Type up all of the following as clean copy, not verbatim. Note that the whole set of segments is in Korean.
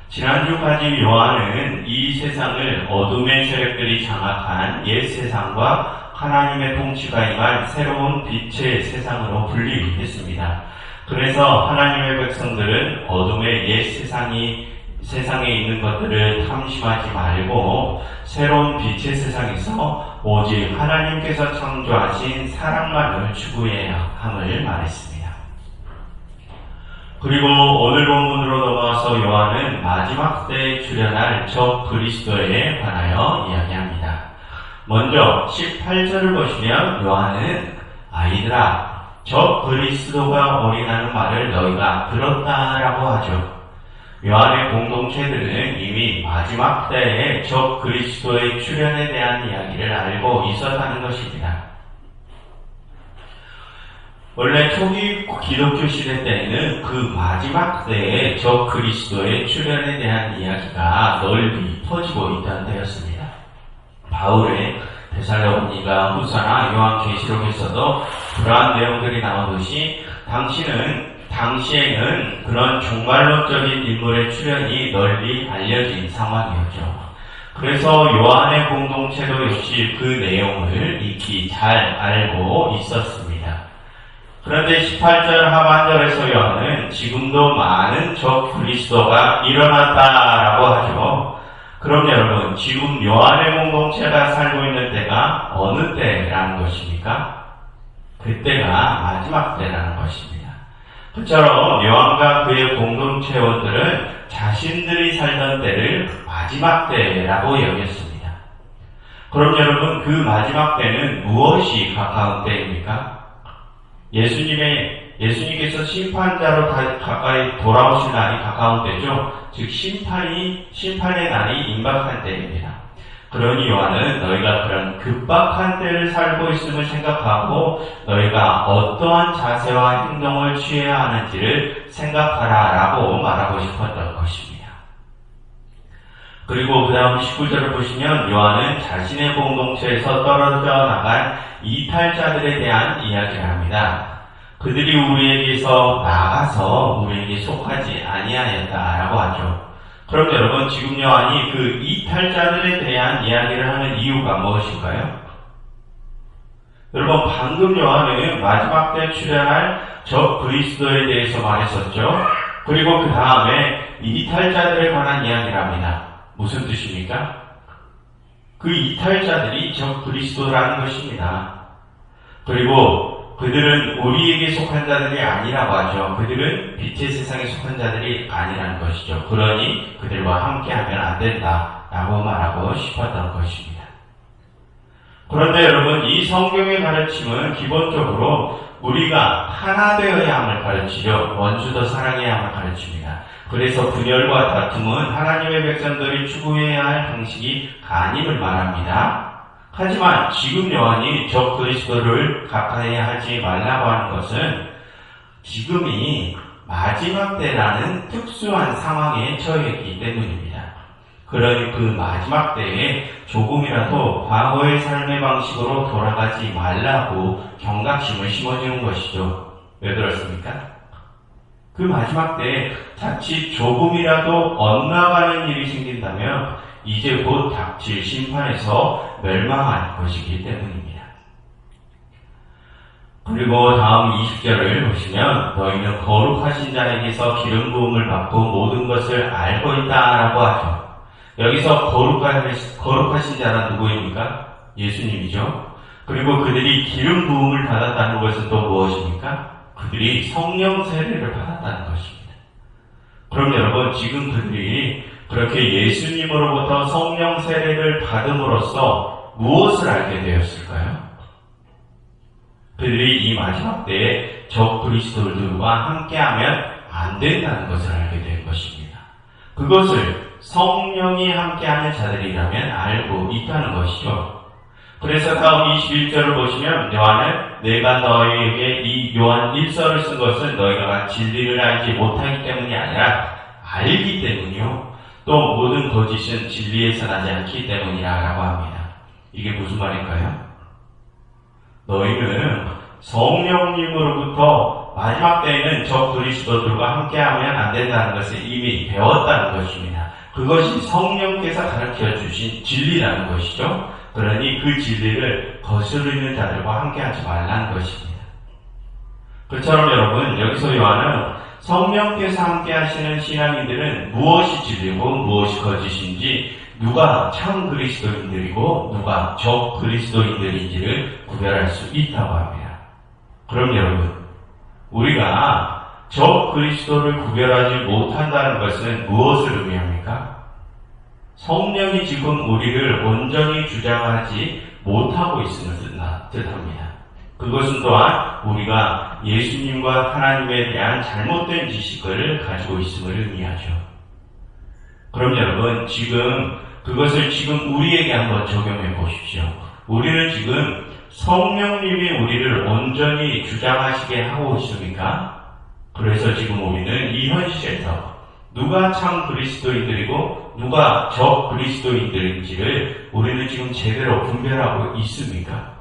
지난주까지 요한은 이 세상을 어둠의 세력들이 장악한 옛 세상과 하나님의 통치가 임한 새로운 빛의 세상으로 분리했습니다. 그래서 하나님의 백성들은 어둠의 옛 세상에 있는 것들을 탐심하지 말고 새로운 빛의 세상에서 오직 하나님께서 창조하신 사랑만을 추구해야 함을 말했습니다. 그리고 오늘 본문으로 넘어와서 요한은 마지막 때에 출현할 적 그리스도에 관하여 이야기합니다. 먼저 18절을 보시면 요한은 아이들아 적 그리스도가 오리라는 말을 너희가 들었다라고 하죠. 요한의 공동체들은 이미 마지막 때에 적 그리스도의 출현에 대한 이야기를 알고 있었다는 것입니다. 원래 초기 기독교 시대 때에는 그 마지막 때에 적 그리스도의 출현에 대한 이야기가 널리 퍼지고 있던 때였습니다. 바울의 데살로니가 후서나 요한계시록에서도 그러한 내용들이 나오듯이 당시에는 그런 종말론적인 인물의 출현이 널리 알려진 상황이었죠. 그래서 요한의 공동체도 역시 그 내용을 익히 잘 알고 있었습니다. 그런데 18절 하반절에서 요한은 지금도 많은 적 그리스도가 일어났다라고 하죠. 그럼 여러분, 지금 요한의 공동체가 살고 있는 때가 어느 때라는 것입니까? 그때가 마지막 때라는 것입니다. 그처럼 요한과 그의 공동체원들은 자신들이 살던 때를 마지막 때라고 여겼습니다. 그럼 여러분, 그 마지막 때는 무엇이 가까운 때입니까? 예수님께서 심판자로 가까이 돌아오실 날이 가까운 때죠. 즉 심판의 날이 임박한 때입니다. 그러니 요한은 너희가 그런 급박한 때를 살고 있음을 생각하고 너희가 어떠한 자세와 행동을 취해야 하는지를 생각하라라고 말하고 싶었던 것입니다. 그리고 그 다음 19절을 보시면 요한은 자신의 공동체에서 떨어져 나간 이탈자들에 대한 이야기를 합니다. 그들이 우리에게서 나가서 우리에게 속하지 아니하였다라고 하죠. 그럼 여러분, 지금 요한이 그 이탈자들에 대한 이야기를 하는 이유가 무엇일까요? 여러분, 방금 요한은 마지막 때 출현할 적 그리스도에 대해서 말했었죠. 그리고 그 다음에 이탈자들에 관한 이야기를 합니다. 무슨 뜻입니까? 그 이탈자들이 적 그리스도라는 것입니다. 그리고 그들은 우리에게 속한 자들이 아니라고 하죠. 그들은 빛의 세상에 속한 자들이 아니라는 것이죠. 그러니 그들과 함께하면 안 된다라고 말하고 싶었던 것입니다. 그런데 여러분, 이 성경의 가르침은 기본적으로 우리가 하나 되어야 함을 가르치죠. 원수도 사랑해야 함을 가르칩니다. 그래서 분열과 다툼은 하나님의 백성들이 추구해야 할 방식이 아님을 말합니다. 하지만 지금 요한이 적 그리스도를 가까이 하지 말라고 하는 것은 지금이 마지막 때라는 특수한 상황에 처해있기 때문입니다. 그러니 그 마지막 때에 조금이라도 과거의 삶의 방식으로 돌아가지 말라고 경각심을 심어주는 것이죠. 왜 그렇습니까? 그 마지막 때에 자칫 조금이라도 엇나가는 일이 생긴다면 이제 곧 닥칠 심판에서 멸망할 것이기 때문입니다. 그리고 다음 20절을 보시면 너희는 거룩하신 자에게서 기름 부음을 받고 모든 것을 알고 있다라고 하죠. 여기서 거룩하신 자란 누구입니까? 예수님이죠. 그리고 그들이 기름 부음을 받았다는 것은 또 무엇입니까? 그들이 성령 세례를 받았다는 것입니다. 그럼 여러분, 지금 그들이 그렇게 예수님으로부터 성령 세례를 받음으로써 무엇을 알게 되었을까요? 그들이 이 마지막 때에 적 그리스도들과 함께하면 안 된다는 것을 알게 된 것입니다. 그것을 성령이 함께하는 자들이라면 알고 있다는 것이죠. 그래서 다음 21절을 보시면 요한은 내가 너희에게 이 요한 1서를 쓴 것은 너희가 진리를 알지 못하기 때문이 아니라 알기 때문이요. 또 모든 거짓은 진리에서 나지 않기 때문이라고 합니다. 이게 무슨 말일까요? 너희는 성령님으로부터 마지막 때에는 저 그리스도들과 함께하면 안 된다는 것을 이미 배웠다는 것입니다. 그것이 성령께서 가르쳐 주신 진리라는 것이죠. 그러니 그 진리를 거스르는 자들과 함께하지 말라는 것입니다. 그처럼 여러분, 여기서 요한은 성령께서 함께하시는 신앙인들은 무엇이 진리고 무엇이 거짓인지, 누가 참 그리스도인들이고 누가 적 그리스도인들인지를 구별할 수 있다고 합니다. 그럼 여러분, 우리가 적 그리스도를 구별하지 못한다는 것은 무엇을 의미합니까? 성령이 지금 우리를 온전히 주장하지 못하고 있음을 뜻합니다. 그것은 또한 우리가 예수님과 하나님에 대한 잘못된 지식을 가지고 있음을 의미하죠. 그럼 여러분, 그것을 지금 우리에게 한번 적용해 보십시오. 우리는 지금 성령님이 우리를 온전히 주장하시게 하고 있습니까? 그래서 지금 우리는 이 현실에서 누가 참 그리스도인들이고 누가 적 그리스도인들인지를 우리는 지금 제대로 분별하고 있습니까?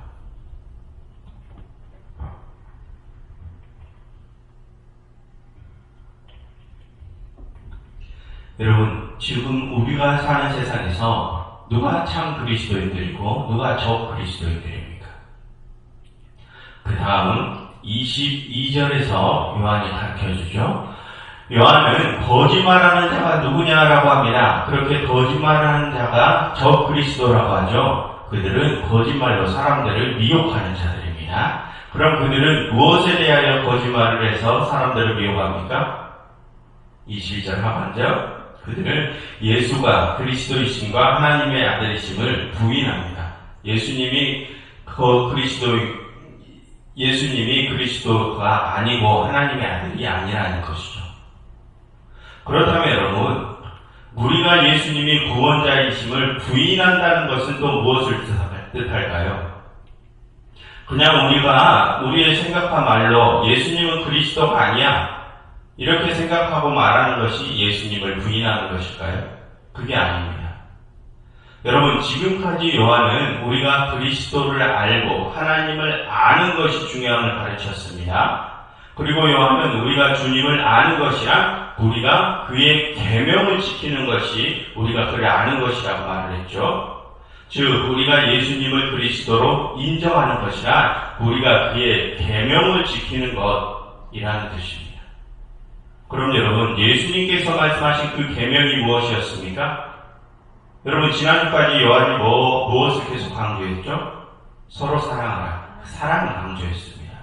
여러분, 지금 우리가 사는 세상에서 누가 참 그리스도인들이고 누가 적 그리스도인들입니까? 그 다음 22절에서 요한이 가르쳐주죠. 요한은 거짓말하는 자가 누구냐라고 합니다. 그렇게 거짓말하는 자가 적 그리스도라고 하죠. 그들은 거짓말로 사람들을 미혹하는 자들입니다. 그럼 그들은 무엇에 대하여 거짓말을 해서 사람들을 미혹합니까? 22절 하반절, 그들은 예수가 그리스도이심과 하나님의 아들이심을 부인합니다. 예수님이 그리스도가 아니고 하나님의 아들이 아니라는 것이죠. 그렇다면 여러분, 우리가 예수님이 구원자이심을 부인한다는 것은 또 무엇을 뜻할까요? 그냥 우리가 우리의 생각과 말로 예수님은 그리스도가 아니야, 이렇게 생각하고 말하는 것이 예수님을 부인하는 것일까요? 그게 아닙니다. 여러분, 지금까지 요한은 우리가 그리스도를 알고 하나님을 아는 것이 중요함을 가르쳤습니다. 그리고 요한은 우리가 주님을 아는 것이랑 우리가 그의 계명을 지키는 것이 우리가 그를 아는 것이라고 말을 했죠. 즉, 우리가 예수님을 그리스도로 인정하는 것이라 우리가 그의 계명을 지키는 것이라는 뜻입니다. 그럼 여러분, 예수님께서 말씀하신 그 계명이 무엇이었습니까? 여러분, 지난주까지 요한이 무엇을 계속 강조했죠? 서로 사랑하라. 사랑을 강조했습니다.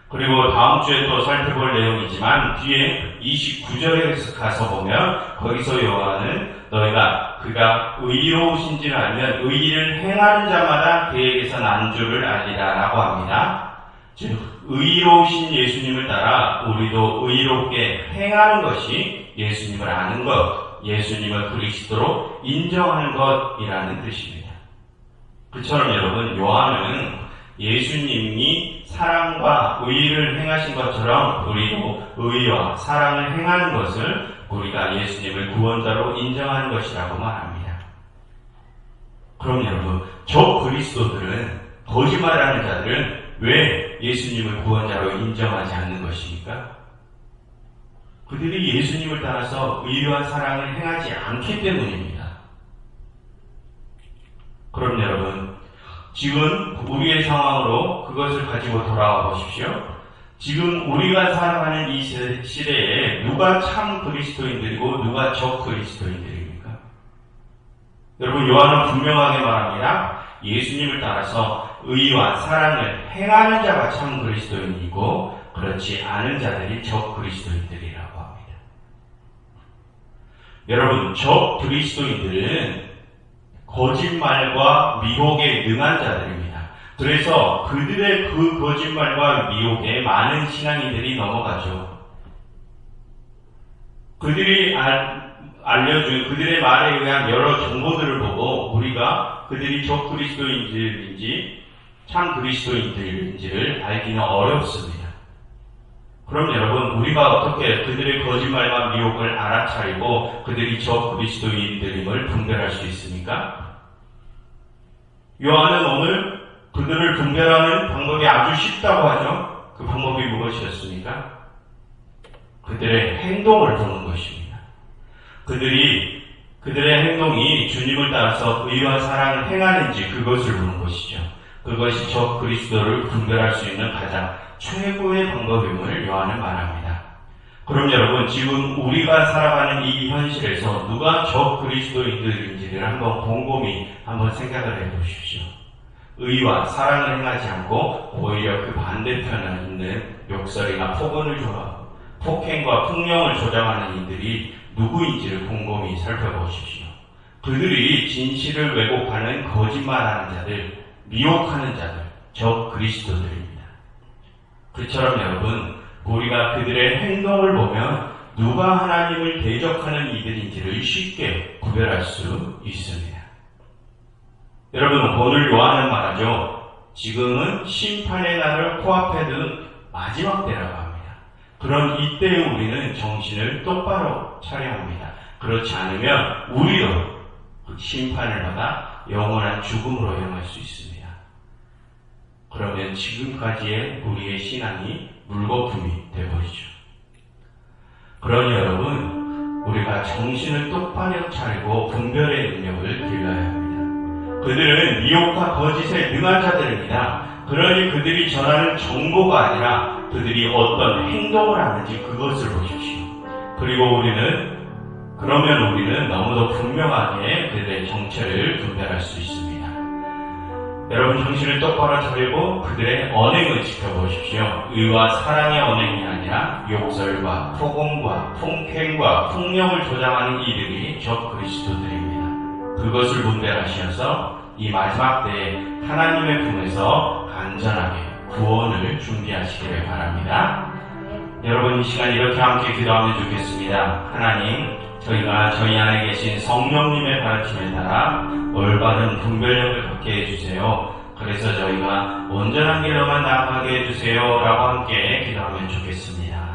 그리고 다음 주에 또 살펴볼 내용이지만 뒤에 29절에 가서 보면 거기서 요한은 그가 의로우신지를 알면 의의를 행하는 자마다 그에게서 난 줄을 알리라 라고 합니다. 즉, 의로우신 예수님을 따라 우리도 의롭게 행하는 것이 예수님을 아는 것, 예수님을 그리스도로 인정하는 것이라는 뜻입니다. 그처럼 여러분, 요한은 예수님이 사랑과 의를 행하신 것처럼 우리도 의와 사랑을 행하는 것을 우리가 예수님을 구원자로 인정하는 것이라고 말합니다. 그럼 여러분, 저 그리스도들은, 거짓말하는 자들은 왜 예수님을 구원자로 인정하지 않는 것입니까? 그들이 예수님을 따라서 의와 사랑을 행하지 않기 때문입니다. 그럼 여러분, 지금 우리의 상황으로 그것을 가지고 돌아와 보십시오. 지금 우리가 살아가는 이 시대에 누가 참 그리스도인들이고 누가 적 그리스도인들입니까? 여러분, 요한은 분명하게 말합니다. 예수님을 따라서 의와 사랑을 행하는 자가 참 그리스도인이고 그렇지 않은 자들이 적 그리스도인들이라고 합니다. 여러분, 적 그리스도인들은 거짓말과 미혹에 능한 자들입니다. 그래서 그들의 그 거짓말과 미혹에 많은 신앙인들이 넘어가죠. 그들이 알려준 그들의 말에 의한 여러 정보들을 보고 우리가 그들이 적 그리스도인들인지 참 그리스도인들인지를 알기는 어렵습니다. 그럼 여러분, 우리가 어떻게 그들의 거짓말과 미혹을 알아차리고 그들이 적 그리스도인들임을 분별할 수 있습니까? 요한은 오늘 그들을 분별하는 방법이 아주 쉽다고 하죠. 그 방법이 무엇이었습니까? 그들의 행동을 보는 것입니다. 그들의 행동이 주님을 따라서 의와 사랑을 행하는지 그것을 보는 것이죠. 그것이 적 그리스도를 분별할 수 있는 가장 최고의 방법임을 요한은 말합니다. 그럼 여러분, 지금 우리가 살아가는 이 현실에서 누가 적 그리스도인들인지를 한번 곰곰이 한번 생각을 해보십시오. 의와 사랑을 행하지 않고 오히려 그 반대편에 있는 욕설이나 폭언을 좋아하고 폭행과 폭력을 조장하는 이들이 누구인지를 곰곰이 살펴보십시오. 그들이 진실을 왜곡하는 거짓말하는 자들, 미혹하는 자들, 적 그리스도들입니다. 그처럼 여러분, 우리가 그들의 행동을 보면 누가 하나님을 대적하는 이들인지를 쉽게 구별할 수 있습니다. 여러분, 오늘 요한은 말하죠. 지금은 심판의 날을 코앞에 둔 마지막 때라고 합니다. 그런 이때에 우리는 정신을 똑바로 차려야 합니다. 그렇지 않으면 우리도 그 심판을 받아 영원한 죽음으로 향할 수 있습니다. 그러면 지금까지의 우리의 신앙이 물거품이 되어버리죠. 그러니 여러분, 우리가 정신을 똑바로 차리고 분별의 능력을 길러야 합니다. 그들은 미혹과 거짓에 능한 자들입니다. 그러니 그들이 전하는 정보가 아니라 그들이 어떤 행동을 하는지 그것을 보십시오. 그리고 그러면 우리는 너무도 분명하게 그들의 정체를 분별할 수 있습니다. 여러분, 정신을 똑바로 차리고 그들의 언행을 지켜보십시오. 의와 사랑의 언행이 아니라 욕설과 폭언과 폭행과 폭력을 조장하는 이들이 적 그리스도들입니다. 그것을 분별하셔서 이 마지막 때에 하나님의 품에서 간절하게 구원을 준비하시기를 바랍니다. 여러분, 이 시간 이렇게 함께 기도하면 좋겠습니다. 하나님, 저희가 저희 안에 계신 성령님의 가르침에 따라 올바른 분별력을 갖게 해주세요. 그래서 저희가 온전한 길로만 나아가게 해주세요 라고 함께 기도하면 좋겠습니다.